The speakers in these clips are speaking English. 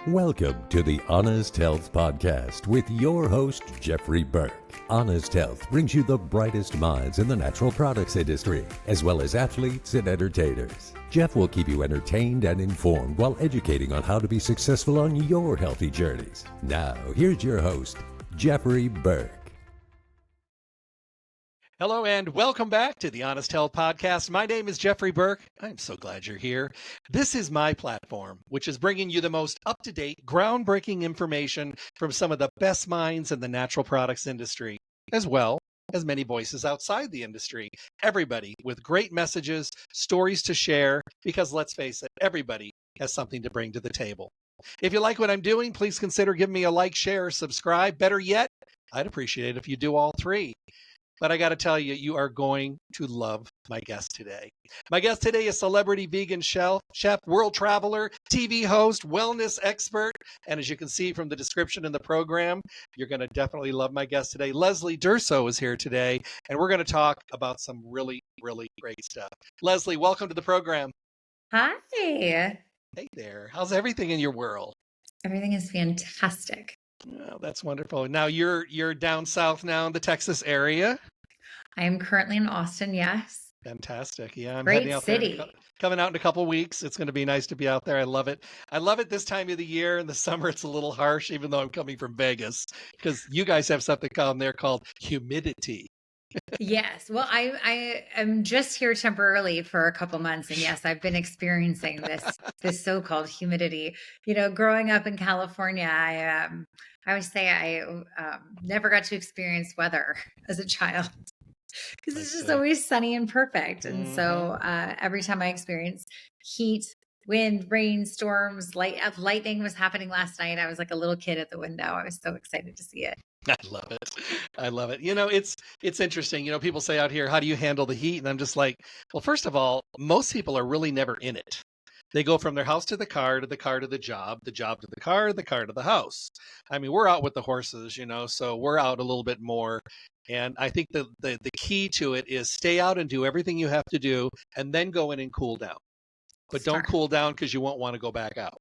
Welcome to the Honest Health Podcast with your host, Jeffrey Burke. Honest Health brings you the brightest minds in the natural products industry, as well as athletes and entertainers. Jeff will keep you entertained and informed while educating on how to be successful on your healthy journeys. Now, here's your host, Jeffrey Burke. Hello and welcome back to the Honest Health Podcast. My name is Jeffrey Burke. I'm so glad you're here. This is my platform, which is bringing you the most up-to-date, groundbreaking information from some of the best minds in the natural products industry, as well as many voices outside the industry. Everybody with great messages, stories to share, because let's face it, everybody has something to bring to the table. If you like what I'm doing, please consider giving me a like, share, or subscribe. Better yet, I'd appreciate it if you do all three. But I got to tell you, you are going to love my guest today. My guest today is celebrity vegan chef, world traveler, TV host, wellness expert. And as you can see from the description in the program, you're going to definitely love my guest today. Leslie Durso is here today, and we're going to talk about some really, really great stuff. Leslie, welcome to the program. Hi. Hey there. How's everything in your world? Everything is fantastic. Oh, that's wonderful. Now you're down south now in the Texas area. I am currently in Austin, yes. Fantastic. Yeah, I'm Great heading out city. there, coming out in a couple of weeks. It's going to be nice to be out there. I love it. I love it this time of the year. In the summer, it's a little harsh, even though I'm coming from Vegas, because you guys have something down there called humidity. Yes. Well, I am just here temporarily for a couple months, and yes, I've been experiencing this so-called humidity. You know, growing up in California, I always say I never got to experience weather as a child because it's just always sunny and perfect. And so every time I experience heat, wind, rain, storms, lightning was happening last night. I was like a little kid at the window. I was so excited to see it. I love it. I love it. You know, it's interesting. You know, people say out here, how do you handle the heat? And I'm just like, well, first of all, most people are really never in it. They go from their house to the car, to the car to the job to the car to the house. I mean, we're out with the horses, you know, so we're out a little bit more. And I think the key to it is stay out and do everything you have to do and then go in and cool down. But don't cool down because you won't want to go back out.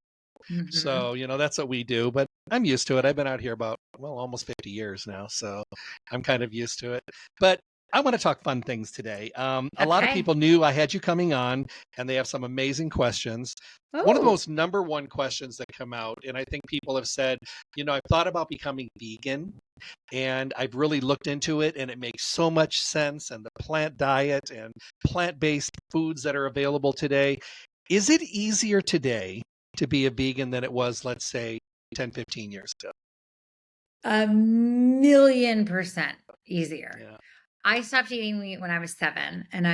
Mm-hmm. So, you know, that's what we do. But I'm used to it. I've been out here about, almost 50 years now. So I'm kind of used to it. But I want to talk fun things today. A lot of people knew I had you coming on, and they have some amazing questions. One of the most number one questions that come out, and I think people have said, you know, I've thought about becoming vegan, and I've really looked into it, and it makes so much sense, and the plant diet and plant-based foods that are available today. Is it easier today to be a vegan than it was, let's say, 10, 15 years ago? 1,000,000% easier. Yeah. I stopped eating meat when I was 7, and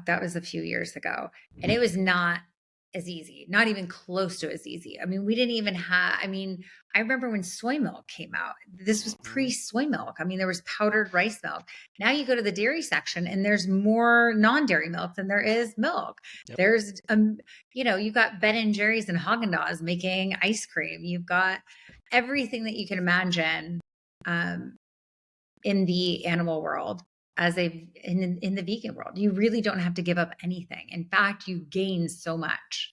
that was a few years ago, and it was not as easy, not even close to as easy. I mean, we didn't even have, I remember when soy milk came out. This was pre-soy milk. I mean, there was powdered rice milk. Now you go to the dairy section and there's more non-dairy milk than there is milk. Yep. There's, you've got Ben & Jerry's and Haagen-Dazs making ice cream. You've got everything that you can imagine in the animal world in the vegan world. You really don't have to give up anything. In fact, you gain so much.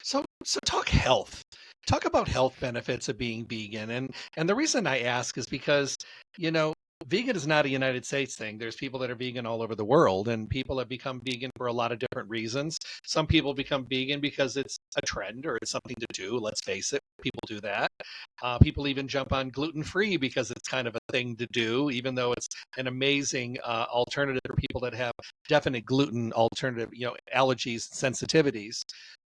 So talk health. Talk about health benefits of being vegan. And the reason I ask is because, you know, vegan is not a United States thing. There's people that are vegan all over the world, and people have become vegan for a lot of different reasons. Some people become vegan because it's a trend or it's something to do. Let's face it, people do that. People even jump on gluten-free because it's kind of a thing to do, even though it's an amazing alternative for people that have definite gluten alternative, allergies, sensitivities.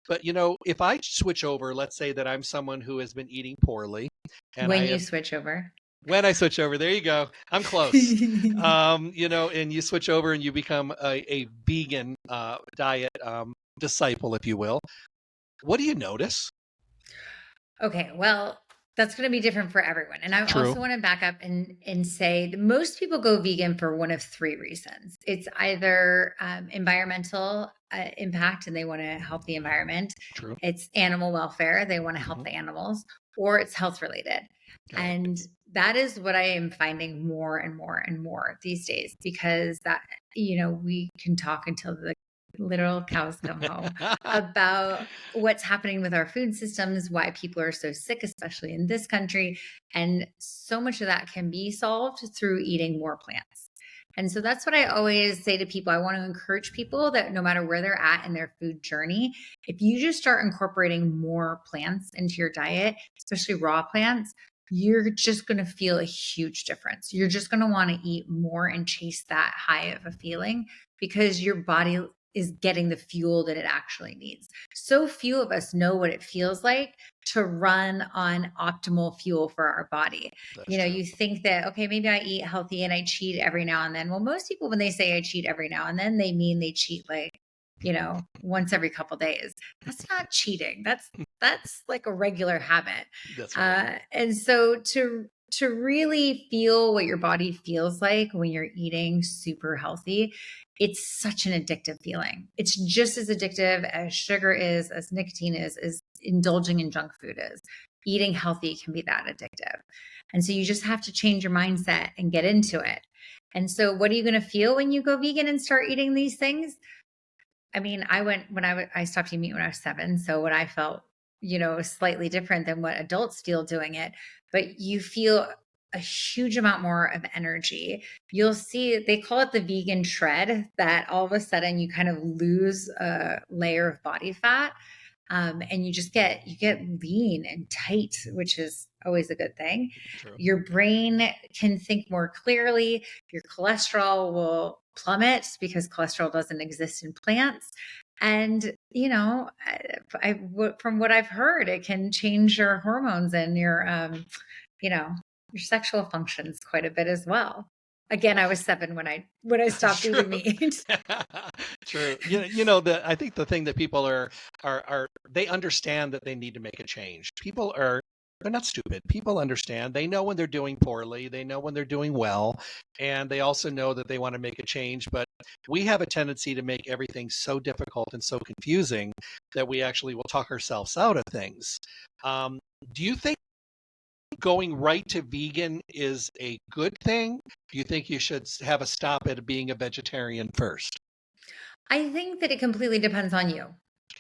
But, if I switch over, let's say that I'm someone who has been eating poorly. And switch over. When I switch over, there you go. I'm close. And you switch over and you become a vegan diet disciple, if you will. What do you notice? Okay, well, that's going to be different for everyone. And I also want to back up and say that most people go vegan for one of 3 reasons. It's either environmental impact and they want to help the environment. True. It's animal welfare. They want to help the animals, or it's health related. And that is what I am finding more and more and more these days, because that, we can talk until the literal cows come home, about what's happening with our food systems, why people are so sick, especially in this country. And so much of that can be solved through eating more plants. And so that's what I always say to people. I want to encourage people that no matter where they're at in their food journey, if you just start incorporating more plants into your diet, especially raw plants, you're just going to feel a huge difference. You're just going to want to eat more and chase that high of a feeling because your body is getting the fuel that it actually needs. So few of us know what it feels like to run on optimal fuel for our body. That's You know, true. you think that, okay, maybe I eat healthy and I cheat every now and then. Well, most people, when they say I cheat every now and then, they mean they cheat like, once every couple days. That's not cheating. That's like a regular habit. That's right. And so to really feel what your body feels like when you're eating super healthy, it's such an addictive feeling. It's just as addictive as sugar is, as nicotine is, as indulging in junk food is. Eating healthy can be that addictive. And so you just have to change your mindset and get into it. And so what are you going to feel when you go vegan and start eating these things? I mean, I stopped eating meat when I was 7. So what I felt, slightly different than what adults feel doing it, but you feel a huge amount more of energy. You'll see, they call it the vegan shred, that all of a sudden you kind of lose a layer of body fat. And you get lean and tight, which is always a good thing. True. Your brain can think more clearly. Your cholesterol will plummet because cholesterol doesn't exist in plants. And, from what I've heard, it can change your hormones and your sexual functions quite a bit as well. Again, I was 7 when I stopped eating meat. True. I think the thing that people are they understand that they need to make a change. They're not stupid. People understand. They know when they're doing poorly. They know when they're doing well. And they also know that they want to make a change. But we have a tendency to make everything so difficult and so confusing that we actually will talk ourselves out of things. Do you think going right to vegan is a good thing? Do you think you should have a stop at being a vegetarian first? I think that it completely depends on you.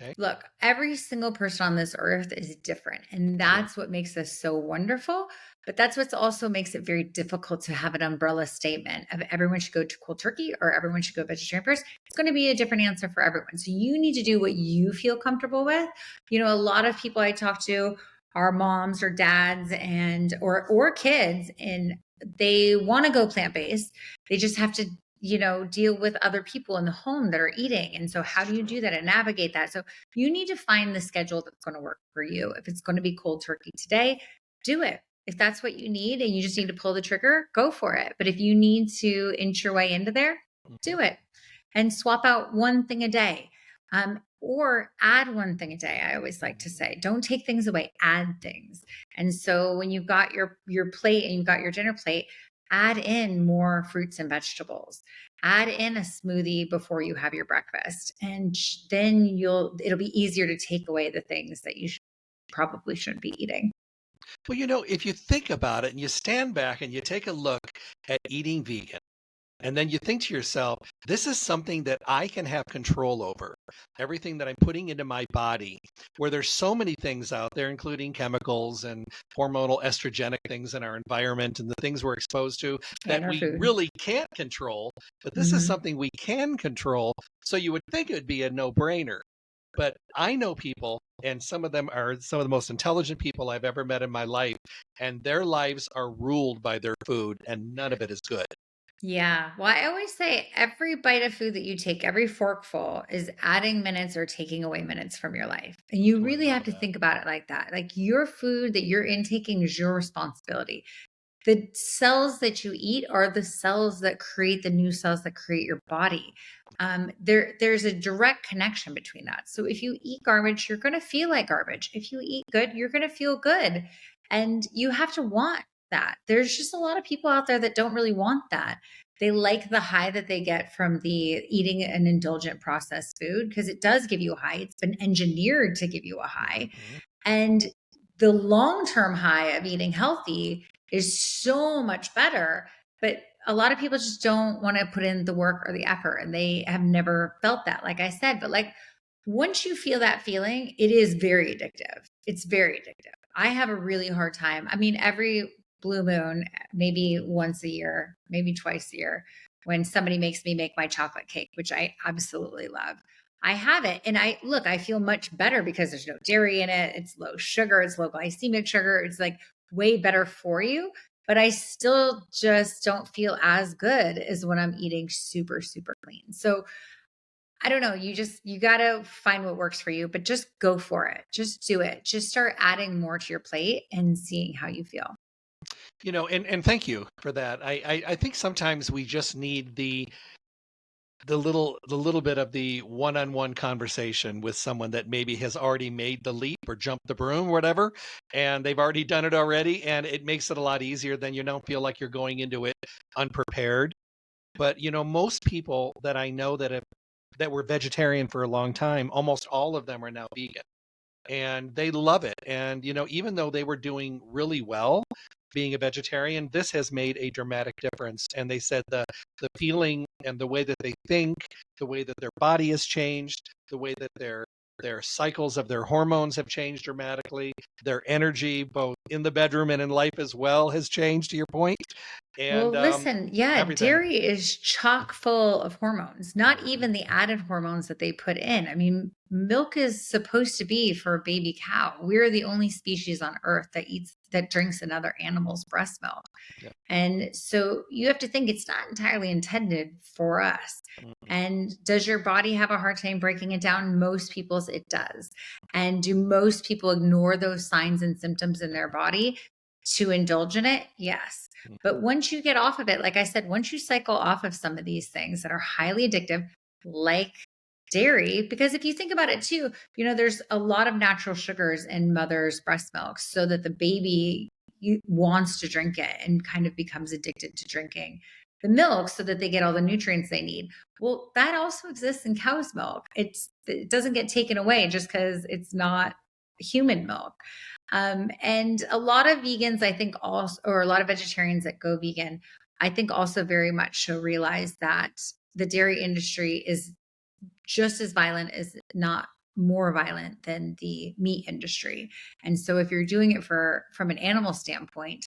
Okay. Look, every single person on this earth is different, and that's what makes us so wonderful. But that's what also makes it very difficult to have an umbrella statement of everyone should go to cold turkey or everyone should go vegetarian first. It's going to be a different answer for everyone. So you need to do what you feel comfortable with. A lot of people I talk to are moms or dads or kids, and they want to go plant-based. They just have to deal with other people in the home that are eating. And so how do you do that and navigate that? So you need to find the schedule that's going to work for you. If it's going to be cold turkey today, do it. If that's what you need and you just need to pull the trigger, go for it. But if you need to inch your way into there, do it and swap out one thing a day. Or add one thing a day. I always like to say, don't take things away, add things. And so when you've got your plate and you've got your dinner plate, add in more fruits and vegetables. Add in a smoothie before you have your breakfast. And then it'll be easier to take away the things that you probably shouldn't be eating. Well, if you think about it and you stand back and you take a look at eating vegan, and then you think to yourself, this is something that I can have control over. Everything that I'm putting into my body, where there's so many things out there, including chemicals and hormonal estrogenic things in our environment and the things we're exposed to that we food. really can't control. But this is something we can control. So you would think it would be a no-brainer. But I know people, and some of them are some of the most intelligent people I've ever met in my life, and their lives are ruled by their food, and none of it is good. Yeah. Well, I always say every bite of food that you take, every forkful is adding minutes or taking away minutes from your life. And you really have to think about it like that. Like your food that you're intaking is your responsibility. The cells that you eat are the cells that create the new cells that create your body. There's a direct connection between that. So if you eat garbage, you're going to feel like garbage. If you eat good, you're going to feel good. And you have to want that. There's just a lot of people out there that don't really want that. They like the high that they get from the eating an indulgent processed food because it does give you a high. It's been engineered to give you a high. And the long-term high of eating healthy is so much better. But a lot of people just don't want to put in the work or the effort, and they have never felt that, like I said. But like, once you feel that feeling, it is very addictive. It's very addictive. I have a really hard time. I mean, every blue moon, maybe once a year, maybe twice a year, when somebody makes me make my chocolate cake, which I absolutely love. I have it, and I feel much better because there's no dairy in it. It's low sugar, it's low glycemic sugar. It's like way better for you, but I still just don't feel as good as when I'm eating super, super clean. So I don't know. You got to find what works for you, but just go for it. Just do it. Just start adding more to your plate and seeing how you feel. And thank you for that. I think sometimes we just need the little bit of the one-on-one conversation with someone that maybe has already made the leap or jumped the broom or whatever, and they've already done it already, and it makes it a lot easier. Then you don't feel like you're going into it unprepared. But most people that I know that were vegetarian for a long time, almost all of them are now vegan, and they love it. And even though they were doing really well being a vegetarian, this has made a dramatic difference. And they said the feeling and the way that they think, the way that their body has changed, the way that their cycles of their hormones have changed dramatically, their energy both in the bedroom and in life as well has changed, to your point. Well, And listen, yeah, everything. dairy is chock full of hormones, not even the added hormones that they put in. I mean, milk is supposed to be for a baby cow. We're the only species on earth that drinks another animal's breast milk. Yeah. And so you have to think it's not entirely intended for us. Mhm. And does your body have a hard time breaking it down? Most people's it does. And do most people ignore those signs and symptoms in their body to indulge in it? Yes. But once you get off of it, like I said, once you cycle off of some of these things that are highly addictive, like dairy, because if you think about it too, there's a lot of natural sugars in mother's breast milk so that the baby wants to drink it and kind of becomes addicted to drinking the milk so that they get all the nutrients they need. Well, that also exists in cow's milk. It doesn't get taken away just because it's not human milk. And a lot of vegans, I think also, or a lot of vegetarians that go vegan, I think also very much so realize that the dairy industry is just as violent, as not more violent than the meat industry. And so if you're doing it from an animal standpoint,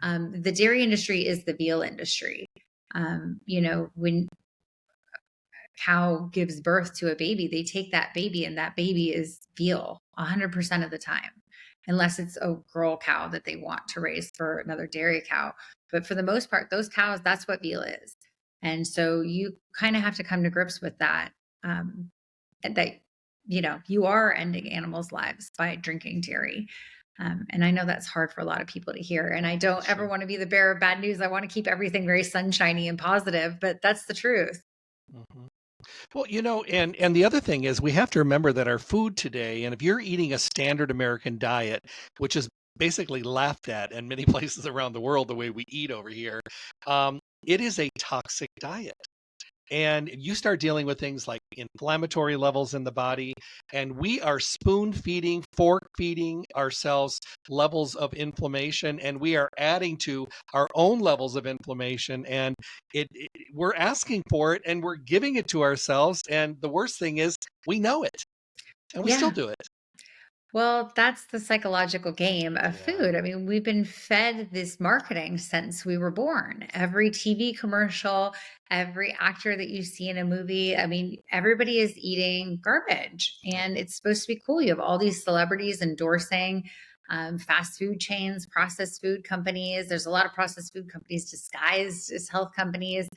the dairy industry is the veal industry. When cow gives birth to a baby, they take that baby and that baby is veal 100% of the time, unless it's a girl cow that they want to raise for another dairy cow. But for the most part, those cows, that's what veal is. And so you kind of have to come to grips with that, that, you are ending animals' lives by drinking dairy. And I know that's hard for a lot of people to hear. And I don't ever want to be the bearer of bad news. I want to keep everything very sunshiny and positive, but that's the truth. Mhm. Well, and the other thing is we have to remember that our food today, and if you're eating a standard American diet, which is basically laughed at in many places around the world, the way we eat over here, it is a toxic diet. And you start dealing with things like inflammatory levels in the body, and we are spoon feeding, fork feeding ourselves levels of inflammation, and we are adding to our own levels of inflammation. And we're asking for it, and we're giving it to ourselves. And the worst thing is, we know it, and we still Yeah. do it. Well, that's the psychological game of Yeah. food. I mean, we've been fed this marketing since we were born. Every TV commercial, every actor that you see in a movie, I mean, everybody is eating garbage and it's supposed to be cool. You have all these celebrities endorsing fast food chains, processed food companies. There's a lot of processed food companies disguised as health companies.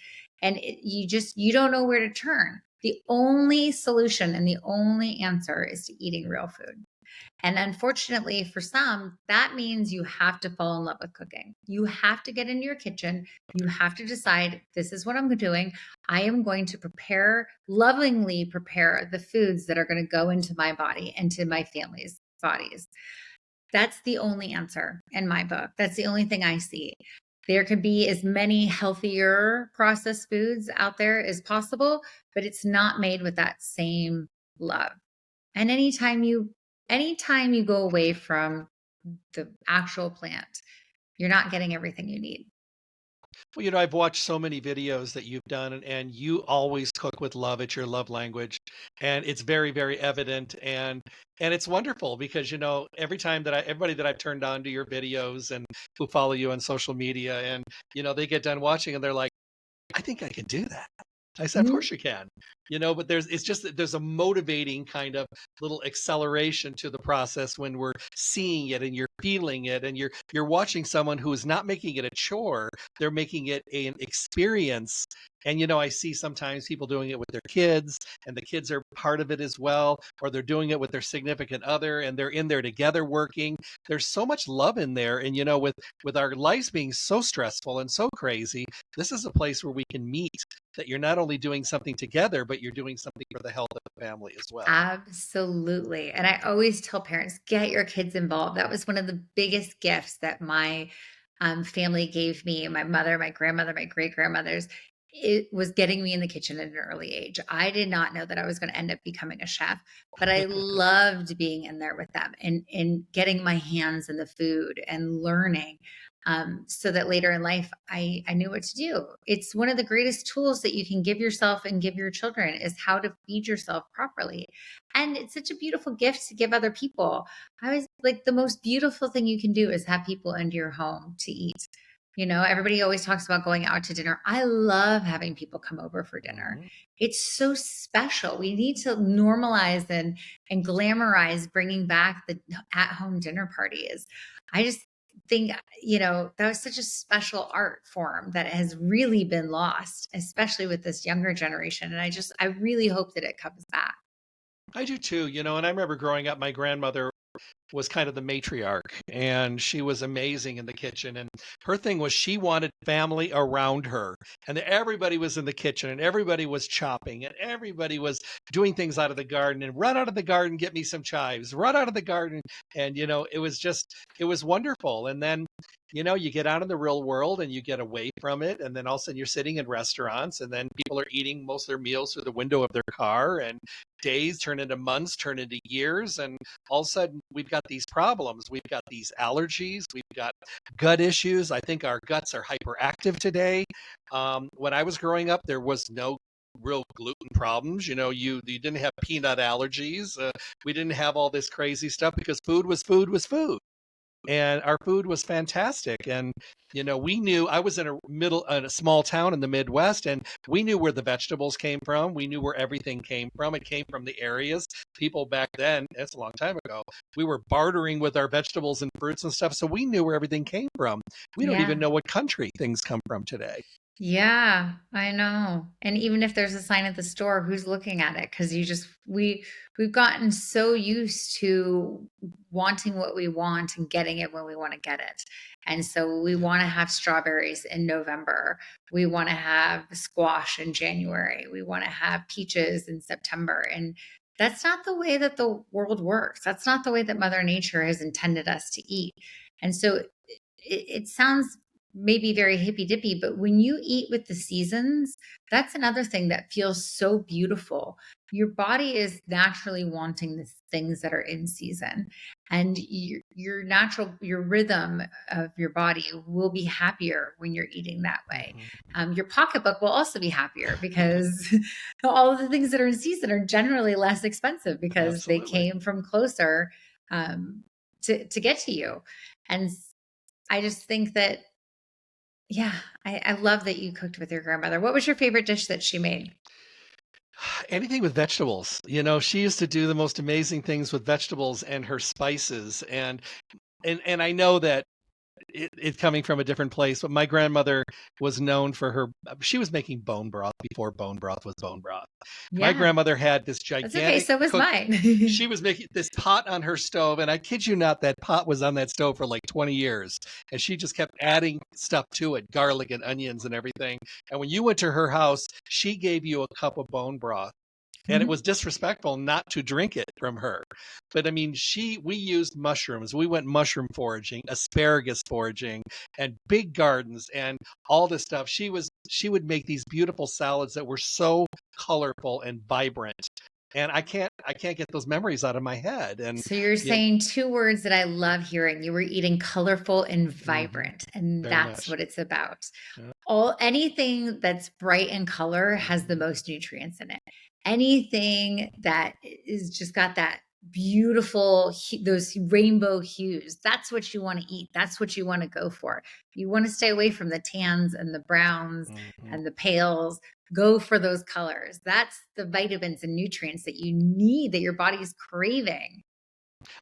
And you don't know where to turn. The only solution and the only answer is to eating real food. And unfortunately, for some, that means you have to fall in love with cooking. You have to get into your kitchen. You have to decide, this is what I'm doing. I am going to lovingly prepare the foods that are going to go into my body and to my family's bodies. That's the only answer in my book. That's the only thing I see. There can be as many healthier processed foods out there as possible, but it's not made with that same love. And anytime you go away from the actual plant, you're not getting everything you need. Well, I've watched so many videos that you've done, and you always cook with love. It's your love language, and it's very, very evident. And it's wonderful because every time that everybody that I've turned on to your videos and who follow you on social media, and they get done watching, and they're like, I think I can do that. I said, of Mhm. course you can, but it's just that there's a motivating kind of little acceleration to the process when we're seeing it and you're feeling it and you're watching someone who is not making it a chore. They're making it an experience. And, I see sometimes people doing it with their kids and the kids are part of it as well, or they're doing it with their significant other and they're in there together working. There's so much love in there. And, with our lives being so stressful and so crazy, this is a place where we can meet, that you're not only doing something together, but you're doing something for the health of the family as well. Absolutely. And I always tell parents, get your kids involved. That was one of the biggest gifts that my family gave me, my mother, my grandmother, my great grandmothers. It was getting me in the kitchen at an early age. I did not know that I was going to end up becoming a chef, but I loved being in there with them and getting my hands in the food and learning. So that later in life, I knew what to do. It's one of the greatest tools that you can give yourself and give your children is how to feed yourself properly. And it's such a beautiful gift to give other people. I was like, the most beautiful thing you can do is have people into your home to eat. Everybody always talks about going out to dinner. I love having people come over for dinner. Mhm. It's so special. We need to normalize and glamorize bringing back the at-home dinner parties. I just think, that was such a special art form that has really been lost, especially with this younger generation. And I really hope that it comes back. I do too, and I remember growing up, my grandmother was kind of the matriarch and she was amazing in the kitchen, and her thing was she wanted family around her, and everybody was in the kitchen and everybody was chopping and everybody was doing things out of the garden, and run out of the garden, get me some chives, run out of the garden. And it was wonderful. And then you get out in the real world and you get away from it, and then all of a sudden you're sitting in restaurants and then people are eating most of their meals through the window of their car, and days turn into months, turn into years, and all of a sudden we've got these problems. We've got these allergies. We've got gut issues. I think our guts are hyperactive today. When I was growing up, there was no real gluten problems. You didn't have peanut allergies. We didn't have all this crazy stuff because food was food was food, and our food was fantastic. And we knew, I was in a small town in the Midwest, and we knew where the vegetables came from. We knew where everything came from. It came from the areas. People back then, that's a long time ago, we were bartering with our vegetables and fruits and stuff, so we knew where everything came from. We don't even Yeah. know what country things come from today. Yeah, I know. And even if there's a sign at the store, who's looking at it? Because we've gotten so used to wanting what we want and getting it when we want to get it. And so we want to have strawberries in November. We want to have squash in January. We want to have peaches in September. And that's not the way that the world works. That's not the way that Mother Nature has intended us to eat. And so it sounds maybe very hippy dippy, but when you eat with the seasons, that's another thing that feels so beautiful. Your body is naturally wanting the things that are in season, and your rhythm of your body will be happier when you're eating that way. Your pocketbook will also be happier because all of the things that are in season are generally less expensive because they Absolutely. came from closer to get to you. And I just think that yeah, I love that you cooked with your grandmother. What was your favorite dish that she made? Anything with vegetables. She used to do the most amazing things with vegetables and her spices. And I know that it's coming from a different place, but my grandmother was known for she was making bone broth before bone broth was bone broth. My Yeah, grandmother had this that's okay. gigantic So was cook. mine. She was making this pot on her stove, and I kid you not, that pot was on that stove for like 20 years. And she just kept adding stuff to it, garlic and onions and everything. And when you went to her house, she gave you a cup of bone broth. And it Mhm. was disrespectful not to drink it from her. But I mean, we used mushrooms. We went mushroom foraging, asparagus foraging, and big gardens and all this stuff. She would make these beautiful salads that were so colorful and vibrant. And I can't get those memories out of my head. And So you're yeah, saying two words that I love hearing. You were eating colorful and mhm, vibrant, and very that's much. what it's about. Yeah. Anything that's bright in color has the most nutrients in it. Anything that is just got that beautiful those rainbow hues, that's what you want to eat. That's what you want to go for. You want to stay away from the tans and the browns and the pales. Go for those colors. That's the vitamins and nutrients that you need, that your body's craving.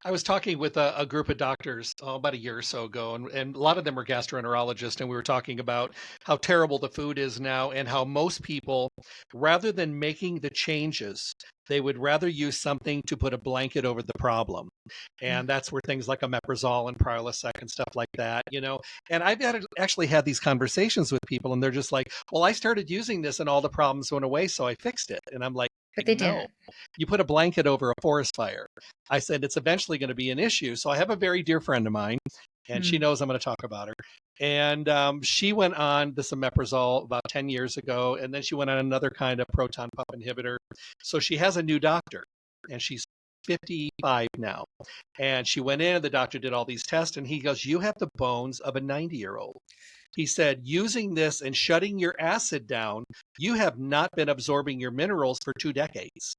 I was talking with a group of doctors about a year or so ago, and a lot of them were gastroenterologists, and we were talking about how terrible the food is now and how most people, rather than making the changes, they would rather use something to put a blanket over the problem. And that's where things like omeprazole and Prilosec and stuff like that, And I've actually had these conversations with people, and they're just like, well, I started using this and all the problems went away, so I fixed it. And I'm like, But they no, didn't. you put a blanket over a forest fire. I said, it's eventually going to be an issue. So I have a very dear friend of mine, and she knows I'm going to talk about her. And she went on this omeprazole about 10 years ago, and then she went on another kind of proton pump inhibitor. So she has a new doctor, and she's 55 now. And she went in, and the doctor did all these tests, and he goes, you have the bones of a 90-year-old. He said, using this and shutting your acid down, you have not been absorbing your minerals for 2 decades.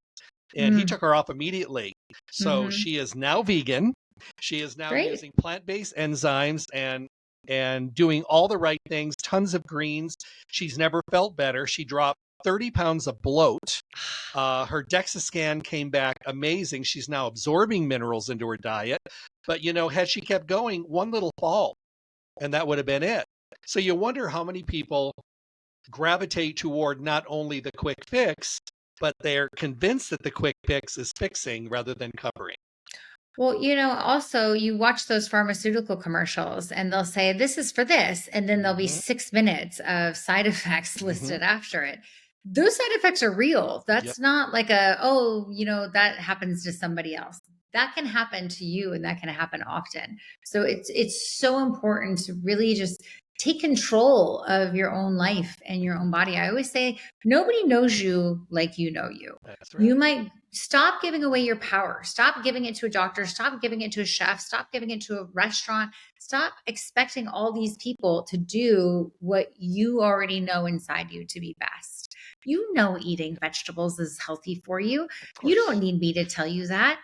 And he took her off immediately. So she is now vegan. She is now using plant-based enzymes and doing all the right things, tons of greens. She's never felt better. She dropped 30 pounds of bloat. Her DEXA scan came back amazing. She's now absorbing minerals into her diet. But, had she kept going, one little fall, and that would have been it. So you wonder how many people gravitate toward not only the quick fix, but they're convinced that the quick fix is fixing rather than covering. Well, also you watch those pharmaceutical commercials and they'll say, this is for this. And then there'll be 6 minutes of side effects listed after it. Those side effects are real. That's not like that happens to somebody else. That can happen to you, and that can happen often. So it's so important to really just take control of your own life and your own body. I always say, nobody knows you like you know you. That's right. You might stop giving away your power. Stop giving it to a doctor. Stop giving it to a chef. Stop giving it to a restaurant. Stop expecting all these people to do what you already know inside you to be best. You know eating vegetables is healthy for you. You don't need me to tell you that.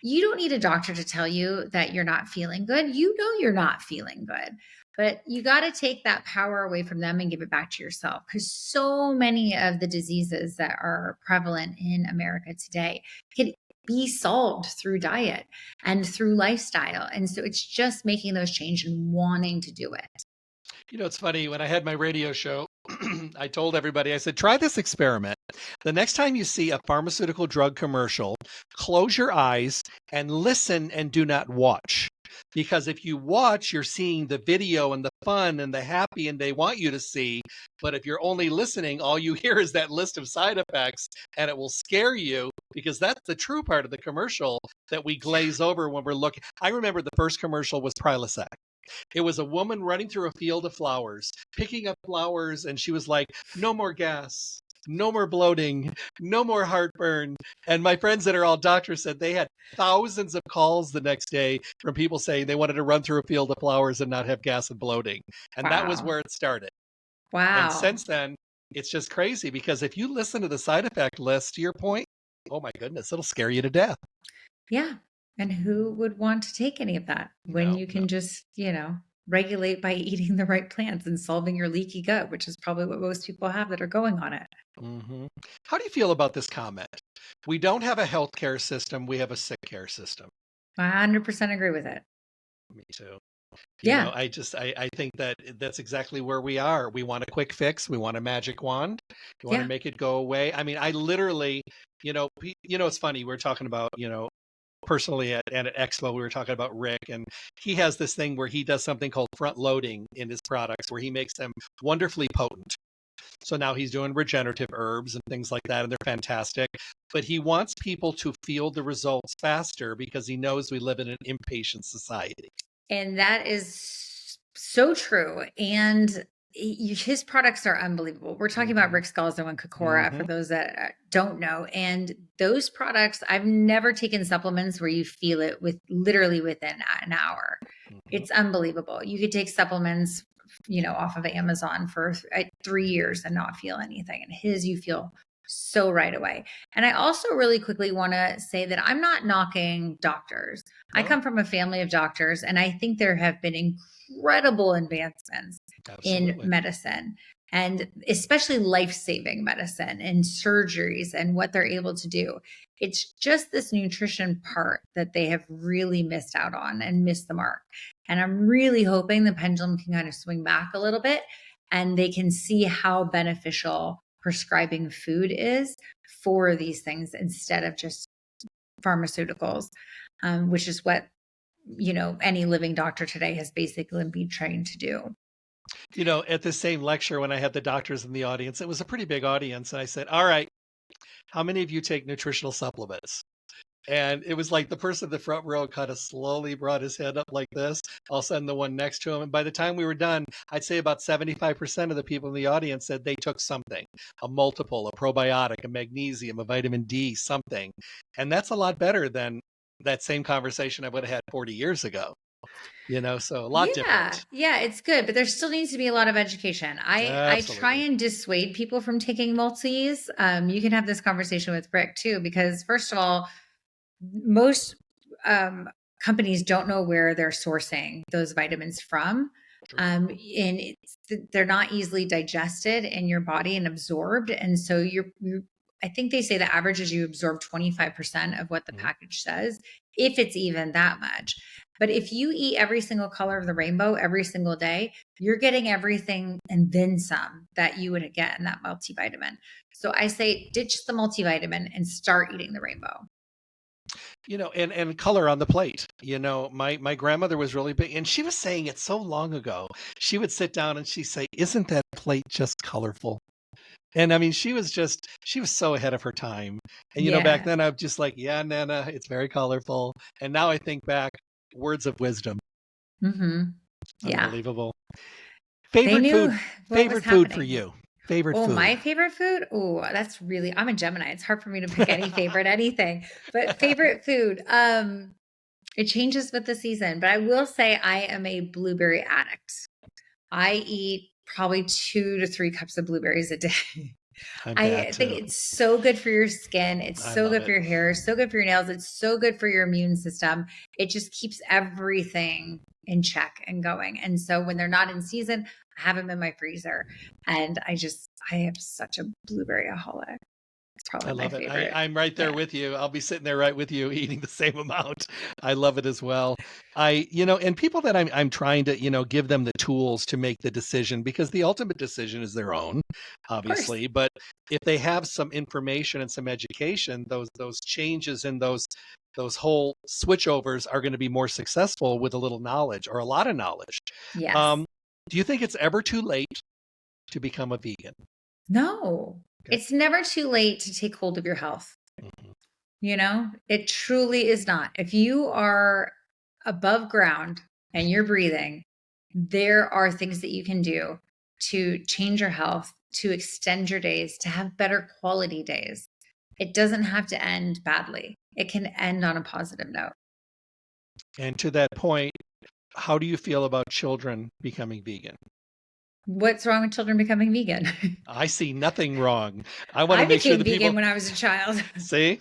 You don't need a doctor to tell you that you're not feeling good. You know you're not feeling good. But you got to take that power away from them and give it back to yourself, because so many of the diseases that are prevalent in America today can be solved through diet and through lifestyle. And so it's just making those changes and wanting to do it. It's funny. When I had my radio show, I told everybody, I said, try this experiment. The next time you see a pharmaceutical drug commercial, close your eyes and listen and do not watch. Because if you watch, you're seeing the video and the fun and the happy and they want you to see. But if you're only listening, all you hear is that list of side effects, and it will scare you, because that's the true part of the commercial that we glaze over when we're looking. I remember the first commercial was Prilosec. It was a woman running through a field of flowers, picking up flowers, and she was like, no more gas, no more bloating, no more heartburn. And my friends that are all doctors said they had thousands of calls the next day from people saying they wanted to run through a field of flowers and not have gas and bloating. And that was where it started. Wow. And since then, it's just crazy, because if you listen to the side effect list, to your point, oh my goodness, it'll scare you to death. Yeah. And who would want to take any of that when you can just, regulate by eating the right plants and solving your leaky gut, which is probably what most people have that are going on it. How do you feel about this comment? We don't have a healthcare system. We have a sick care system. I 100% agree with it. Me too. Yeah. I think that's exactly where we are. We want a quick fix. We want a magic wand. We want to make it go away. I mean, I literally, it's funny. We're talking about, personally at Expo, we were talking about Rick, and he has this thing where he does something called front loading in his products, where he makes them wonderfully potent. So now he's doing regenerative herbs and things like that, and they're fantastic. But he wants people to feel the results faster, because he knows we live in an impatient society. And that is so true. And his products are unbelievable. We're talking about Rick Scalzo and Kokora, for those that don't know. And those products, I've never taken supplements where you feel it literally within an hour. It's unbelievable. You could take supplements off of Amazon for 3 years and not feel anything. And his, you feel so right away. And I also really quickly want to say that I'm not knocking doctors. I No, come from a family of doctors, and I think there have been incredible advancements in absolutely. medicine, and especially life-saving medicine and surgeries and what they're able to do. It's just this nutrition part that they have really missed out on and missed the mark. And I'm really hoping the pendulum can kind of swing back a little bit and they can see how beneficial prescribing food is for these things instead of just pharmaceuticals, which is what any living doctor today has basically been trained to do. At the same lecture, when I had the doctors in the audience, it was a pretty big audience. And I said, all right, how many of you take nutritional supplements? And it was like the person in the front row kind of slowly brought his head up like this. All of a sudden, the one next to him. And by the time we were done, I'd say about 75% of the people in the audience said they took something, a multiple, a probiotic, a magnesium, a vitamin D, something. And that's a lot better than that same conversation I would have had 40 years ago. So a lot different. Yeah, it's good, but there still needs to be a lot of education. I try Absolutely. and dissuade people from taking multis. You can have this conversation with Rick too, because first of all, most companies don't know where they're sourcing those vitamins from. True. And they're not easily digested in your body and absorbed. And so I think they say the average is you absorb 25% of what the package says, if it's even that much. But if you eat every single color of the rainbow every single day, you're getting everything and then some that you would get in that multivitamin. So I say ditch the multivitamin and start eating the rainbow. And color on the plate. My grandmother was really big, and she was saying it so long ago. She would sit down and she'd say, "Isn't that plate just colorful?" And I mean, she was so ahead of her time. And back then I'm just like, yeah, Nana, it's very colorful. And now I think back, words of wisdom. Mm-hmm. Yeah. Unbelievable. Favorite food for you. Favorite food. My favorite food? Oh, I'm a Gemini. It's hard for me to pick any favorite anything. But favorite food, it changes with the season. But I will say I am a blueberry addict. I eat probably 2 to 3 cups of blueberries a day. I think it's so good for your skin. It's so good for your hair, so good for your nails. It's so good for your immune system. It just keeps everything in check and going. And so when they're not in season, I have them in my freezer. And I am such a blueberry-aholic. It's probably my favorite. I'm right there with you. I'll be sitting there right with you eating the same amount. I love it as well. And people that I'm trying to, give them the tools to make the decision, because the ultimate decision is their own, obviously. But if they have some information and some education, those changes and those whole switchovers are going to be more successful with a little knowledge or a lot of knowledge. Yes. Do you think it's ever too late to become a vegan? No. Okay. It's never too late to take hold of your health. Mm-hmm. It truly is not. If you are above ground and you're breathing, there are things that you can do to change your health, to extend your days, to have better quality days. It doesn't have to end badly. It can end on a positive note. And to that point, how do you feel about children becoming vegan? What's wrong with children becoming vegan? I see nothing wrong. I want to make sure that vegan when I was a child. See?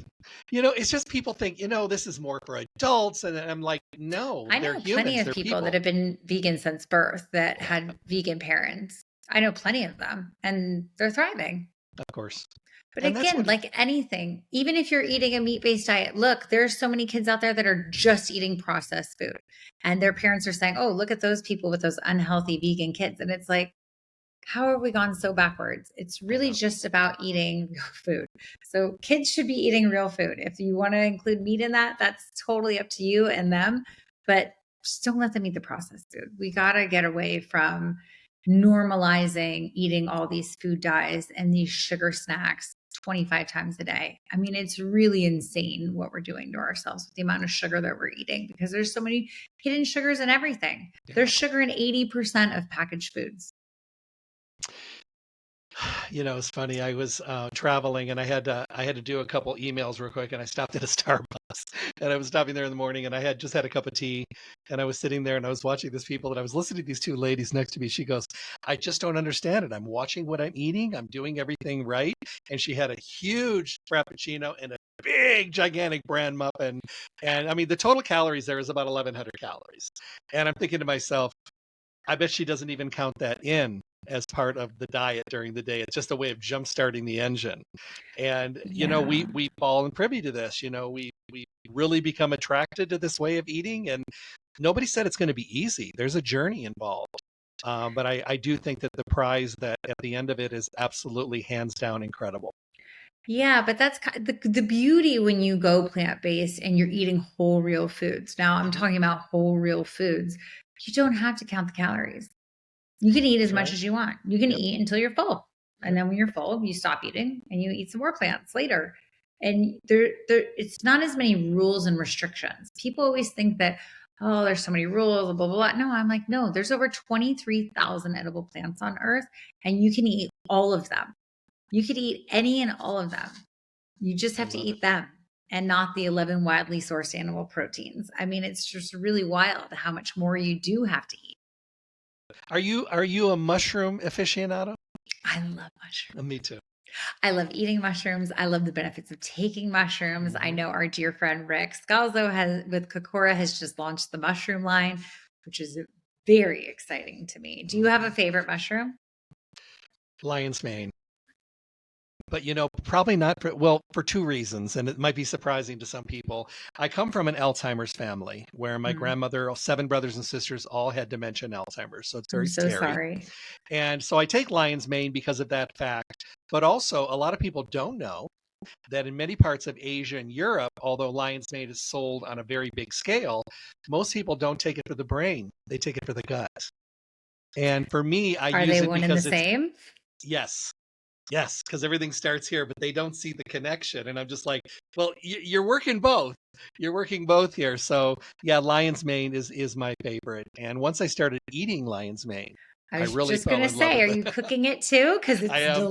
It's just people think, this is more for adults. And I'm like, no, I know plenty of people that have been vegan since birth that had vegan parents. I know plenty of them and they're thriving. Of course. But again, like anything, even if you're eating a meat-based diet, look, there's so many kids out there that are just eating processed food. And their parents are saying, oh, look at those people with those unhealthy vegan kids. And it's like, how have we gone so backwards? It's really just about eating real food. So kids should be eating real food. If you want to include meat in that, that's totally up to you and them. But just don't let them eat the processed food. We got to get away from normalizing eating all these food dyes and these sugar snacks 25 times a day. I mean, it's really insane what we're doing to ourselves with the amount of sugar that we're eating, because there's so many hidden sugars in everything. There's sugar in 80% of packaged foods. It's funny. I was traveling and I had to do a couple emails real quick, and I stopped at a Starbucks, and I was stopping there in the morning, and I had just had a cup of tea, and I was sitting there and I was watching these people, and I was listening to these two ladies next to me. She goes, "I just don't understand it. I'm watching what I'm eating. I'm doing everything right." And she had a huge frappuccino and a big gigantic bran muffin, and I mean the total calories there is about 1,100 calories, and I'm thinking to myself, I bet she doesn't even count that in as part of the diet during the day. It's just a way of jump starting the engine. And Yeah. we fall privy to this. We really become attracted to this way of eating, and nobody said it's going to be easy. There's a journey involved. But I do think that the prize that at the end of it is absolutely hands down incredible. Yeah, but that's the beauty when you go plant-based and you're eating whole real foods. Now, I'm talking about whole real foods. You don't have to count the calories. You can eat as That's much right. as you want. You can Yep. eat until you're full. And Yep. then when you're full, you stop eating and you eat some more plants later. And it's not as many rules and restrictions. People always think that, oh, there's so many rules, blah, blah, blah. No, I'm like, no, there's over 23,000 edible plants on earth, and you can eat all of them. You could eat any and all of them. You just I have to love it. eat them and not the 11 widely sourced animal proteins. I mean, it's just really wild how much more you do have to eat. Are you a mushroom aficionado? I love mushrooms. Me too. I love eating mushrooms. I love the benefits of taking mushrooms. I Mhm. know our dear friend Rick Scalzo with Kokora has just launched the mushroom line, which is very exciting to me. Do you have a favorite mushroom? Lion's mane. But probably not for two reasons, and it might be surprising to some people. I come from an Alzheimer's family where my Mm, grandmother, all 7 brothers and sisters, all had dementia and Alzheimer's, so it's I'm very so scary. sorry. And so I take lion's mane because of that fact. But also, a lot of people don't know that in many parts of Asia and Europe, although lion's mane is sold on a very big scale, most people don't take it for the brain; they take it for the gut. And for me, I Are use they it one and the because it's same? yes. Yes, because everything starts here, but they don't see the connection. And I'm just like, well, you're working both. You're working both here. So yeah, lion's mane is my favorite. And once I started eating lion's mane, I I was really just fell gonna in love say, with are you it. cooking it too? Because I it's am.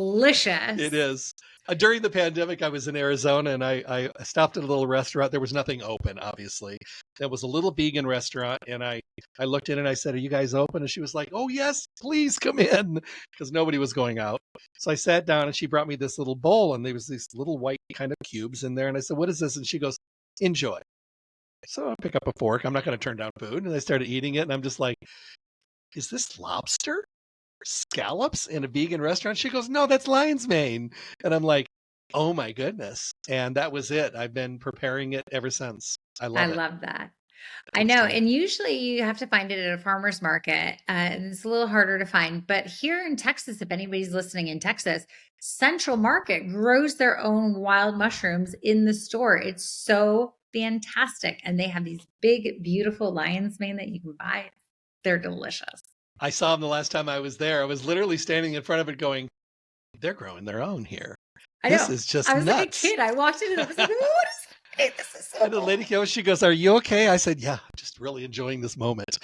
It delicious. is. During the pandemic, I was in Arizona and I stopped at a little restaurant. There was nothing open, obviously. There was a little vegan restaurant, and I looked in and I said, "Are you guys open?" And she was like, "Oh yes, please come in," because nobody was going out. So I sat down and she brought me this little bowl, and there was these little white kind of cubes in there. And I said, "What is this?" And she goes, "Enjoy." So I pick up a fork. I'm not going to turn down food, and I started eating it, and I'm just like, "Is this lobster?" Scallops in a vegan restaurant? She goes, "No, that's lion's mane." And I'm like, "Oh my goodness." And that was it. I've been preparing it ever since. I I love it. love that. I It's know. terrific. And usually you have to find it at a farmer's market. And it's a little harder to find. But here in Texas, if anybody's listening in Texas, Central Market grows their own wild mushrooms in the store. It's so fantastic. And they have these big, beautiful lion's mane that you can buy. They're delicious. I saw them the last time I was there. I was literally standing in front of it going, they're growing their own here. I This know. is just I was like a nuts. kid. I walked in and I was like, what is that? This is so And the cool. lady came, she goes, "Are you okay?" I said, "Yeah, I'm just really enjoying this moment."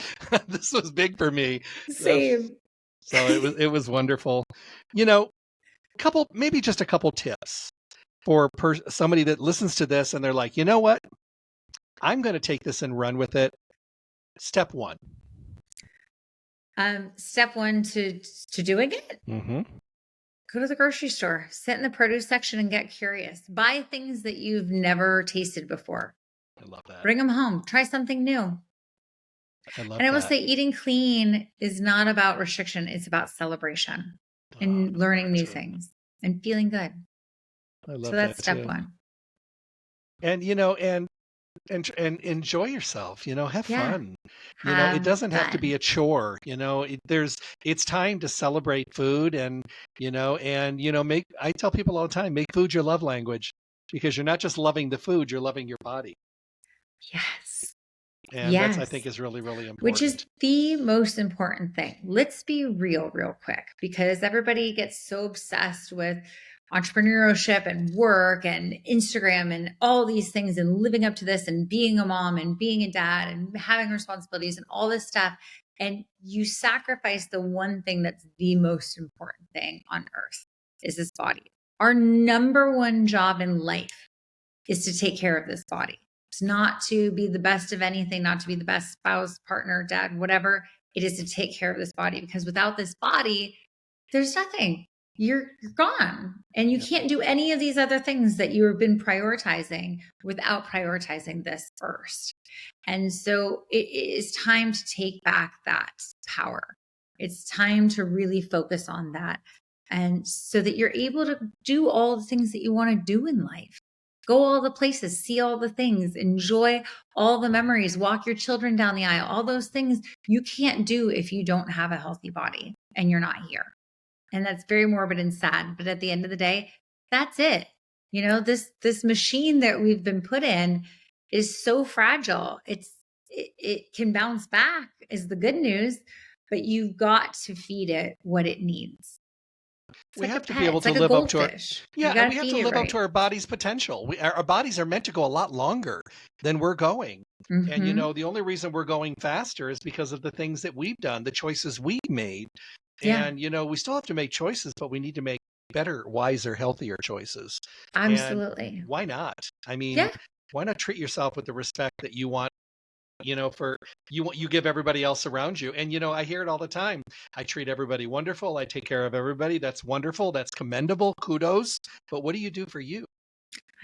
This was big for me. Uh, Same. So it was wonderful. You know, maybe just a couple tips for somebody that listens to this and they're like, "You know what? I'm going to take this and run with it." Step one. Step one to doing it, Mm-hmm. go to the grocery store, sit in the produce section and get curious. Buy things that you've never tasted before. I love that. Bring them home. Try something new. I love And I will that. say eating clean is not about restriction. It's about celebration Oh, I and love learning that new too. things and feeling good. I So love that that's step too. one. And and enjoy yourself. Have Yeah. fun. It Have doesn't have to be fun. a chore. It's time to celebrate food and make. I tell people all the time, make food your love language because you're not just loving the food, you're loving your body, Yes. and that's I think Yes. is really really Which is important. the most important thing. Let's be real quick, because everybody gets so obsessed with entrepreneurship and work and Instagram and all these things and living up to this and being a mom and being a dad and having responsibilities and all this stuff. And you sacrifice the one thing that's the most important thing on earth. is this body. Our number one job in life is to take care of this body. It's not to be the best of anything, not to be the best spouse, partner, dad, whatever. It is to take care of this body, because without this body, there's nothing. You're gone. And you can't do any of these other things that you have been prioritizing without prioritizing this first. And so it is time to take back that power. It's time to really focus on that. And so that you're able to do all the things that you want to do in life. Go all the places, see all the things, enjoy all the memories, walk your children down the aisle, all those things you can't do if you don't have a healthy body and you're not here. And that's very morbid and sad. But at the end of the day, that's it. You know, this machine that we've been put in is so fragile. It can bounce back is the good news, but you've got to feed it what it needs. We have to be able to live up to our and we have to live up right. to our body's potential. Our bodies are meant to go a lot longer than we're going. Mm-hmm. And, you know, the only reason we're going faster is because of the things that we've done, the choices we've made. And, you know, we still have to make choices, but we need to make better, wiser, healthier choices. Absolutely. And why not? I mean, why not treat yourself with the respect that you want, you know, for you give everybody else around you. And, you know, I hear it all the time. I treat everybody wonderful. I take care of everybody. That's wonderful. That's commendable. Kudos. But what do you do for you?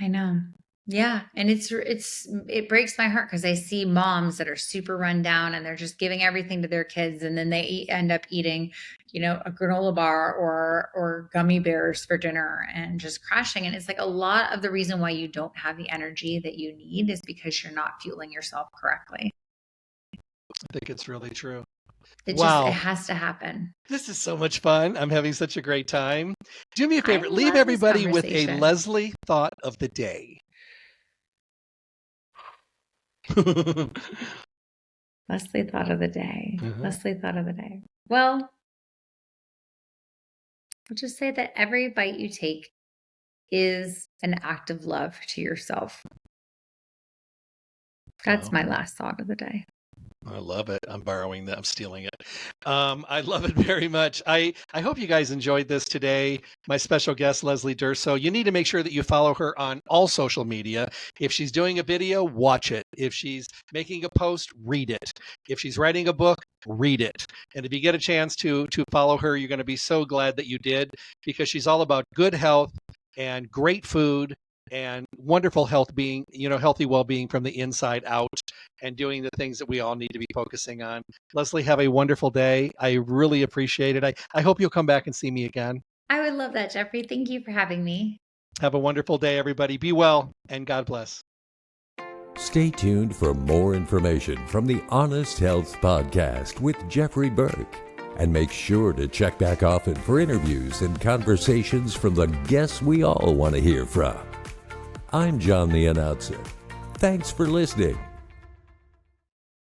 I know. Yeah. And it breaks my heart because I see moms that are super run down and they're just giving everything to their kids. And then they end up eating, you know, a granola bar or gummy bears for dinner and just crashing. And it's like a lot of the reason why you don't have the energy that you need is because you're not fueling yourself correctly. I think it's really true. It has to happen. This is so much fun. I'm having such a great time. Do me a favor. Leave everybody with a Leslie thought of the day. Leslie thought of the day. Leslie thought of the day. Well, I'll just say that every bite you take is an act of love to yourself. That's my last thought of the day. I love it. I'm borrowing that. I'm stealing it. I love it very much. I hope you guys enjoyed this today. My special guest, Leslie Durso. You need to make sure that you follow her on all social media. If she's doing a video, watch it. If she's making a post, read it. If she's writing a book, read it. And if you get a chance to follow her, you're going to be so glad that you did, because she's all about good health and great food and wonderful healthy well-being from the inside out, and doing the things that we all need to be focusing on. Leslie, have a wonderful day. I really appreciate it. I hope you'll come back and see me again. I would love that, Jeffrey. Thank you for having me. Have a wonderful day, everybody. Be well, and God bless. Stay tuned for more information from the Honest Health Podcast with Jeffrey Burke. And make sure to check back often for interviews and conversations from the guests we all want to hear from. I'm John the Announcer. Thanks for listening.